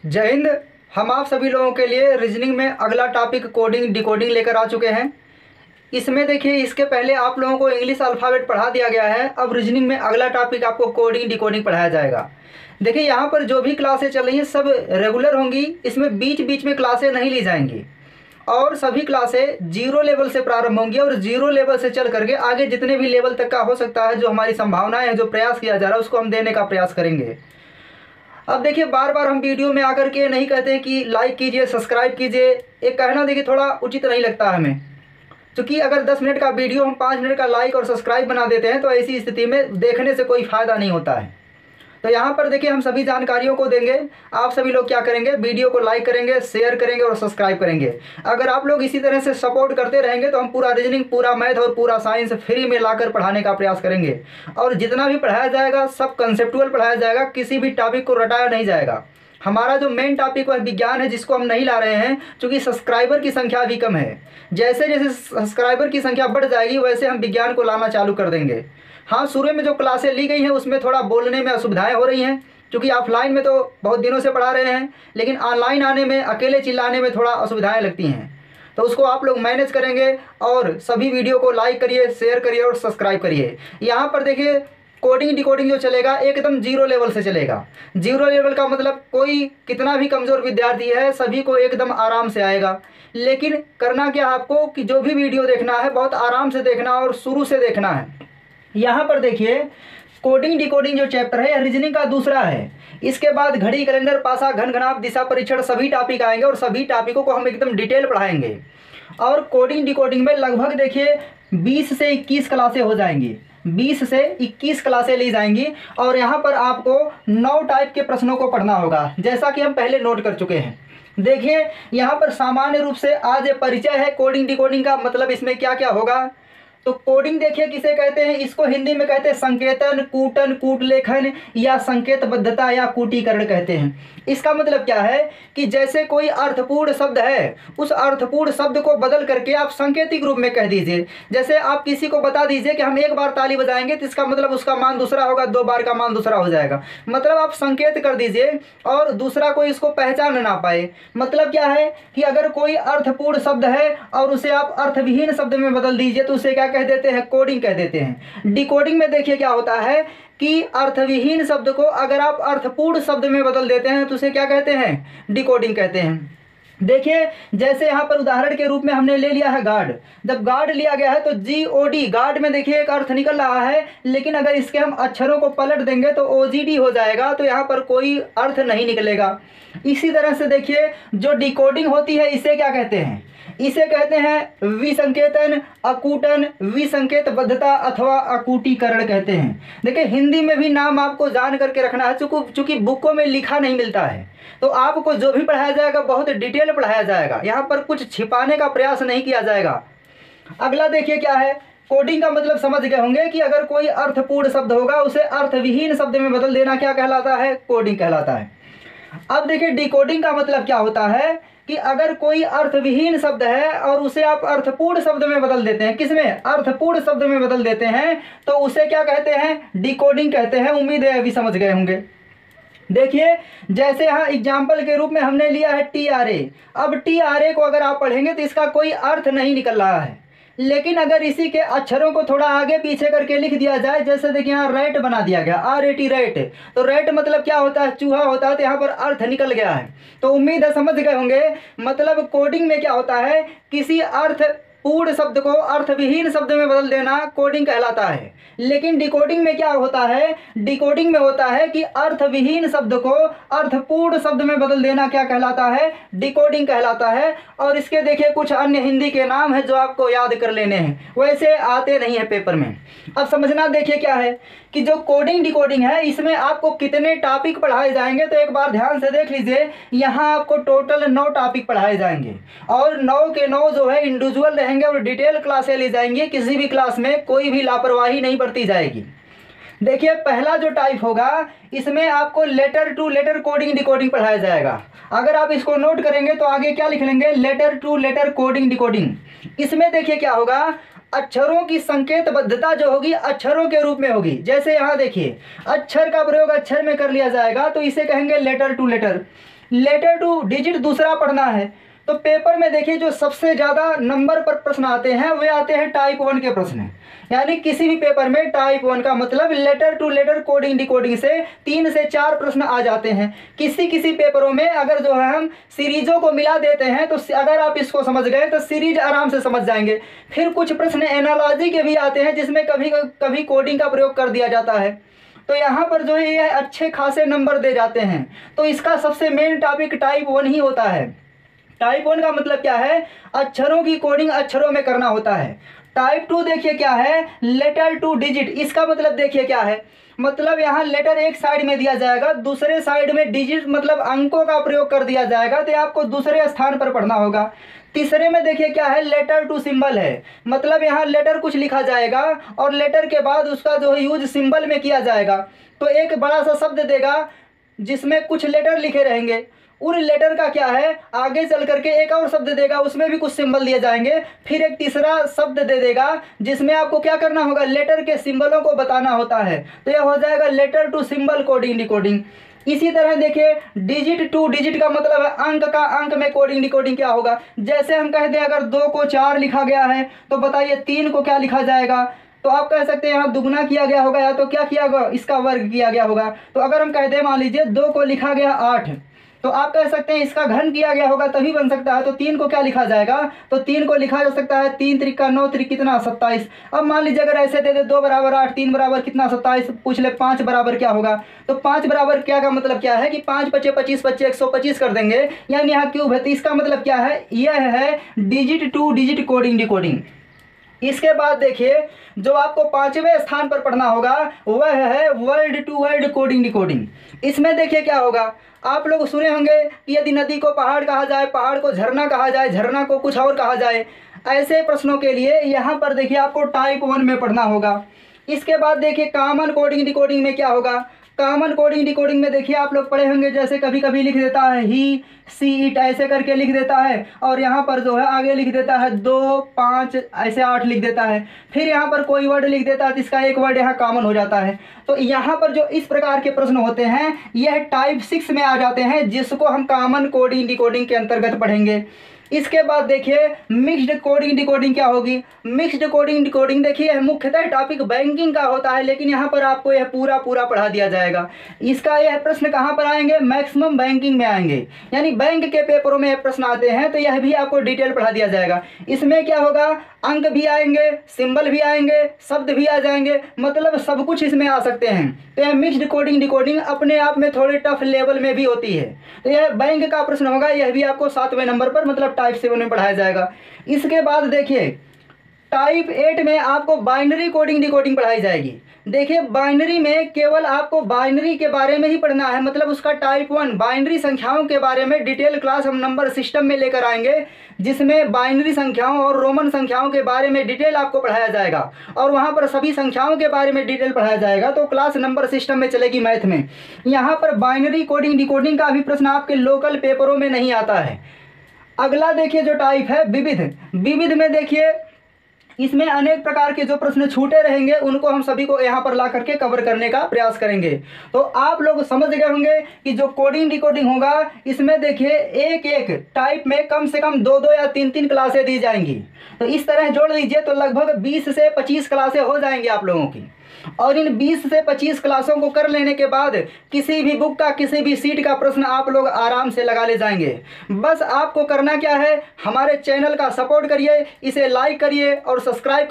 जय हिंद। हम आप सभी लोगों के लिए रीजनिंग में अगला टॉपिक कोडिंग डिकोडिंग लेकर आ चुके हैं। इसमें देखिए, इसके पहले आप लोगों को इंग्लिश अल्फ़ाबेट पढ़ा दिया गया है। अब रीजनिंग में अगला टॉपिक आपको कोडिंग डिकोडिंग पढ़ाया जाएगा। देखिए, यहाँ पर जो भी क्लासें चल रही हैं सब रेगुलर होंगी। इसमें बीच बीच में क्लासें नहीं ली जाएंगी और सभी क्लासें 0 लेवल से प्रारंभ होंगी और 0 लेवल से चल करके आगे जितने भी लेवल तक का हो सकता है, जो हमारी संभावनाएं हैं, जो प्रयास किया जा रहा है, उसको हम देने का प्रयास करेंगे। अब देखिए, बार बार हम वीडियो में आकर के नहीं कहते कि लाइक कीजिए, सब्सक्राइब कीजिए। एक कहना देखिए थोड़ा उचित नहीं लगता हमें, क्योंकि अगर 10 मिनट का वीडियो हम 5 मिनट का लाइक और सब्सक्राइब बना देते हैं तो ऐसी स्थिति में देखने से कोई फ़ायदा नहीं होता है। तो यहाँ पर देखिए, हम सभी जानकारियों को देंगे। आप सभी लोग क्या करेंगे, वीडियो को लाइक करेंगे, शेयर करेंगे और सब्सक्राइब करेंगे। अगर आप लोग इसी तरह से सपोर्ट करते रहेंगे तो हम पूरा रीजनिंग, पूरा मैथ और पूरा साइंस फ्री में लाकर पढ़ाने का प्रयास करेंगे। और जितना भी पढ़ाया जाएगा सब कंसेप्चुअल पढ़ाया जाएगा, किसी भी टॉपिक को रटाया नहीं जाएगा। हमारा जो मेन टॉपिक वह विज्ञान है, जिसको हम नहीं ला रहे हैं क्योंकि सब्सक्राइबर की संख्या भी कम है। जैसे जैसे सब्सक्राइबर की संख्या बढ़ जाएगी वैसे हम विज्ञान को लाना चालू कर देंगे। हाँ, शुरू में जो क्लासें ली गई हैं उसमें थोड़ा बोलने में असुविधाएं हो रही हैं, क्योंकि ऑफलाइन में तो बहुत दिनों से पढ़ा रहे हैं, लेकिन ऑनलाइन आने में, अकेले चिल्लाने में थोड़ा असुविधाएं लगती हैं। तो उसको आप लोग मैनेज करेंगे और सभी वीडियो को लाइक करिए, शेयर करिए और सब्सक्राइब करिए। यहाँ पर देखिए, कोडिंग डिकोडिंग जो चलेगा एकदम 0 लेवल से चलेगा। 0 लेवल का मतलब कोई कितना भी कमज़ोर विद्यार्थी है सभी को एकदम आराम से आएगा। लेकिन करना क्या आपको कि जो भी वीडियो देखना है बहुत आराम से देखना और शुरू से देखना है। यहाँ पर देखिए, कोडिंग डिकोडिंग जो चैप्टर है यह रीजनिंग का दूसरा है। इसके बाद घड़ी, कैलेंडर, पासा, घन घनाभ, दिशा परीक्षण सभी टॉपिक आएंगे और सभी टॉपिकों को हम एकदम डिटेल पढ़ाएंगे। और कोडिंग डिकोडिंग में लगभग देखिए 20 से 21 क्लासें हो जाएंगी। 20 से 21 क्लासें ली जाएंगी और यहाँ पर आपको 9 टाइप के प्रश्नों को पढ़ना होगा, जैसा कि हम पहले नोट कर चुके हैं। देखिए, यहाँ पर सामान्य रूप से आज परिचय है कोडिंग डिकोडिंग का, मतलब इसमें क्या क्या होगा। तो कोडिंग देखिए किसे कहते हैं, इसको हिंदी में कहते हैं संकेतन, कूटन, कूटलेखन या संकेतबद्धता या कूटीकरण कहते हैं। इसका मतलब क्या है कि जैसे कोई अर्थपूर्ण शब्द है, उस अर्थपूर्ण शब्द को बदल करके आप सांकेतिक रूप में कह दीजिए। जैसे आप किसी को बता दीजिए कि हम 1 बार ताली बजाएंगे तो इसका मतलब उसका मान दूसरा होगा, 2 बार का मान दूसरा हो जाएगा। मतलब आप संकेत कर दीजिए और दूसरा कोई इसको पहचान ना पाए। मतलब क्या है कि अगर कोई अर्थपूर्ण शब्द है और उसे आप अर्थविहीन शब्द में बदल दीजिए तो उसे क्या कह देते हैं, कोडिंग कह देते हैं। डिकोडिंग में देखिए क्या होता है कि अर्थविहीन शब्द को अगर आप अर्थपूर्ण शब्द में बदल देते हैं तो उसे क्या कहते हैं, डिकोडिंग कहते हैं। देखिए, जैसे यहाँ पर उदाहरण के रूप में हमने ले लिया है गार्ड। जब गार्ड लिया गया है तो GOD, गार्ड में देखिए एक अर्थ निकल रहा है, लेकिन अगर इसके हम अक्षरों को पलट देंगे तो OGD हो जाएगा, तो यहाँ पर कोई अर्थ नहीं निकलेगा। इसी तरह से देखिए, जो डिकोडिंग होती है इसे क्या कहते हैं, इसे कहते हैं विसंकेतन, अकूटन, विसंकेतबद्धता अथवा अकूटीकरण कहते हैं। देखिए, हिंदी में भी नाम आपको जान करके रखना है, चूंकि बुकों में लिखा नहीं मिलता है, तो आपको जो भी पढ़ाया जाएगा बहुत डिटेल पढ़ाया जाएगा। यहाँ पर कुछ छिपाने का प्रयास नहीं किया जाएगा। अगला देखिए क्या है, कोडिंग का मतलब समझ गए होंगे कि अगर कोई अर्थपूर्ण शब्द होगा उसे अर्थविहीन शब्द में बदल देना क्या कहलाता है, कोडिंग कहलाता है। अब देखिए, डिकोडिंग का मतलब क्या होता है कि अगर कोई अर्थविहीन शब्द है और उसे आप अर्थपूर्ण शब्द में बदल देते हैं, किसमें, अर्थपूर्ण शब्द में बदल देते हैं, तो उसे क्या कहते हैं, डिकोडिंग कहते हैं। उम्मीद है अभी समझ गए होंगे। देखिए, जैसे यहाँ एग्जाम्पल के रूप में हमने लिया है TRA। अब TRA को अगर आप पढ़ेंगे तो इसका कोई अर्थ नहीं निकल रहा है, लेकिन अगर इसी के अक्षरों को थोड़ा आगे पीछे करके लिख दिया जाए, जैसे देखिए यहाँ रैट बना दिया गया, RAT रैट, तो रैट मतलब क्या होता है, चूहा होता है, तो यहाँ पर अर्थ निकल गया है। तो उम्मीद है समझ गए होंगे। मतलब कोडिंग में क्या होता है, किसी अर्थपूर्ण शब्द को अर्थविहीन शब्द में बदल देना कोडिंग कहलाता है। लेकिन डिकोडिंग में क्या होता है, डिकोडिंग में होता है कि अर्थविहीन शब्द को अर्थपूर्ण शब्द में बदल देना क्या कहलाता है, डिकोडिंग कहलाता है। और इसके देखिए कुछ अन्य हिंदी के नाम हैं जो आपको याद कर लेने हैं, वैसे आते नहीं है पेपर में। अब समझना देखिए क्या है कि जो कोडिंग डिकोडिंग है इसमें आपको कितने टॉपिक पढ़ाए जाएंगे, तो एक बार ध्यान से देख लीजिए। यहाँ आपको टोटल 9 टॉपिक पढ़ाए जाएंगे और 9 के 9 जो है इंडिविजुअल रहेंगे और डिटेल क्लासें ली जाएंगी। किसी भी क्लास में कोई भी लापरवाही नहीं बरती जाएगी। देखिए, पहला जो टाइप होगा इसमें आपको letter to letter coding decoding पढ़ाया जाएगा। अगर आप इसको नोट करेंगे तो आगे क्या लिख लेंगे, letter to letter coding decoding. इसमें देखिए क्या होगा, अक्षरों की संकेतबद्धता जो होगी अक्षरों के रूप में होगी। जैसे यहाँ देखिए, अक्षर का प्रयोग अक्षर में कर लिया जाएगा तो इसे कहेंगे letter to letter. Letter to digit दूसरा पढ़ना है। तो पेपर में देखिए जो सबसे ज़्यादा नंबर पर प्रश्न आते हैं वे आते हैं टाइप 1 के प्रश्न। यानी किसी भी पेपर में टाइप 1 का मतलब letter to letter coding decoding से 3 से 4 प्रश्न आ जाते हैं। किसी किसी पेपरों में अगर जो है हम सीरीजों को मिला देते हैं तो अगर आप इसको समझ गए तो सीरीज आराम से समझ जाएंगे। फिर कुछ प्रश्न एनालॉजी के भी आते हैं जिसमें कभी कभी कोडिंग का प्रयोग कर दिया जाता है। तो यहाँ पर जो है ये अच्छे खासे नंबर दे जाते हैं। तो इसका सबसे मेन टॉपिक टाइप 1 ही होता है। टाइप 1 का मतलब क्या है, अक्षरों की कोडिंग अक्षरों में करना होता है। टाइप 2 देखिए क्या है, लेटर टू डिजिट। इसका मतलब देखिए क्या है, मतलब यहाँ लेटर एक साइड में दिया जाएगा, दूसरे साइड में डिजिट मतलब अंकों का प्रयोग कर दिया जाएगा, तो आपको दूसरे स्थान पर पढ़ना होगा। तीसरे में देखिए क्या है, लेटर टू सिंबल है, मतलब यहाँ लेटर कुछ लिखा जाएगा और लेटर के बाद उसका जो है यूज सिंबल में किया जाएगा। तो एक बड़ा सा शब्द देगा जिसमें कुछ लेटर लिखे रहेंगे, उन लेटर का क्या है आगे चल करके एक और शब्द देगा, उसमें भी कुछ सिंबल दिए जाएंगे। फिर एक तीसरा शब्द दे देगा जिसमें आपको क्या करना होगा, लेटर के सिंबलों को बताना होता है। तो यह हो जाएगा letter to symbol coding decoding. इसी तरह देखिए डिजिट टू डिजिट का मतलब है अंक का अंक में कोडिंग डिकोडिंग क्या होगा। जैसे हम कह दें अगर 2 को 4 लिखा गया है तो बताइए 3 को क्या लिखा जाएगा। तो आप कह सकते हैं यहाँ दुगना किया गया होगा या तो क्या किया होगा, इसका वर्ग किया गया होगा। तो अगर हम कह दें मान लीजिए 2 को लिखा गया 8, तो आप कह सकते हैं इसका घन किया गया होगा तभी बन सकता है। तो 3 को क्या लिखा जाएगा, तो 3 को लिखा जा सकता है 3 त्रिका 9 त्रिक कितना 27। अब मान लीजिए अगर ऐसे दे दे 2 बराबर 8 3 बराबर कितना 27, पूछ ले 5 बराबर क्या होगा। तो 5 बराबर क्या का मतलब क्या है कि 5 बचे 25 बच्चे 125 कर देंगे, यानी यहाँ क्यूब है। तो इसका मतलब क्या है, यह है digit two digit coding decoding. इसके बाद देखिए जो आपको 5वें स्थान पर पढ़ना होगा वह है word to word coding decoding. इसमें देखिए क्या होगा, आप लोग सुने होंगे कि यदि नदी को पहाड़ कहा जाए, पहाड़ को झरना कहा जाए, झरना को कुछ और कहा जाए, ऐसे प्रश्नों के लिए यहाँ पर देखिए आपको टाइप 1 में पढ़ना होगा। इसके बाद देखिए कॉमन कोडिंग डिकोडिंग में क्या होगा, कॉमन कोडिंग डिकोडिंग में देखिए आप लोग पढ़े होंगे जैसे कभी कभी लिख देता है ही सी इट ऐसे करके लिख देता है, और यहाँ पर जो है आगे लिख देता है 2 5 ऐसे 8 लिख देता है। फिर यहाँ पर कोई वर्ड लिख देता है तो इसका एक वर्ड यहाँ कॉमन हो जाता है। तो यहाँ पर जो इस प्रकार के प्रश्न होते हैं यह टाइप 6 में आ जाते हैं, जिसको हम कॉमन कोडिंग डिकोडिंग के अंतर्गत पढ़ेंगे। इसके बाद देखिए मिक्स्ड कोडिंग डिकोडिंग क्या होगी। मिक्स्ड कोडिंग डिकोडिंग देखिए मुख्यतः टॉपिक बैंकिंग का होता है, लेकिन यहाँ पर आपको यह पूरा पढ़ा दिया जाएगा। इसका यह प्रश्न कहाँ पर आएंगे, मैक्सिमम बैंकिंग में आएंगे, यानी बैंक के पेपरों में यह प्रश्न आते हैं, तो यह भी आपको डिटेल पढ़ा दिया जाएगा। इसमें क्या होगा, अंक भी आएंगे, सिंबल भी आएंगे, शब्द भी आ जाएंगे, मतलब सब कुछ इसमें आ सकते हैं। तो यह मिक्स्ड कोडिंग डिकोडिंग अपने आप में थोड़े टफ लेवल में भी होती है। तो यह बैंक का प्रश्न होगा, यह भी आपको 7वें नंबर पर मतलब टाइप 7 में पढ़ाया जाएगा। इसके बाद देखिए टाइप 8 में आपको बाइनरी कोडिंग डिकोडिंग पढ़ाई जाएगी। देखिए बाइनरी में केवल आपको बाइनरी के बारे में ही पढ़ना है, मतलब उसका टाइप 1 बाइनरी संख्याओं के बारे में डिटेल क्लास हम नंबर सिस्टम में लेकर आएंगे, जिसमें बाइनरी संख्याओं और रोमन संख्याओं के बारे में डिटेल आपको पढ़ाया जाएगा, और वहाँ पर सभी संख्याओं के बारे में डिटेल पढ़ाया जाएगा। तो क्लास नंबर सिस्टम में चलेगी मैथ में। यहाँ पर बाइनरी कोडिंग डिकोडिंग का भी प्रश्न आपके लोकल पेपरों में नहीं आता है। अगला देखिए जो टाइप है विविध। विविध में देखिए इसमें अनेक प्रकार के जो प्रश्न छूटे रहेंगे उनको हम सभी को यहाँ पर ला करके कवर करने का प्रयास करेंगे। तो आप लोग समझ गए होंगे कि जो कोडिंग डिकोडिंग होगा इसमें देखिए एक एक टाइप में कम से कम 2 या 3 क्लासें दी जाएंगी। तो इस तरह जोड़ लीजिए तो लगभग 20 से 25 क्लासें हो जाएंगी आप लोगों की, और इन 20 से 25 क्लासों को कर लेने के बाद किसी भी बुक का किसी भी सीट का प्रश्न आप लोग आराम से लगा ले जाएंगे। बस आपको करना क्या है, हमारे चैनल का सपोर्ट करिए, इसे लाइक करिए और सब्सक्राइब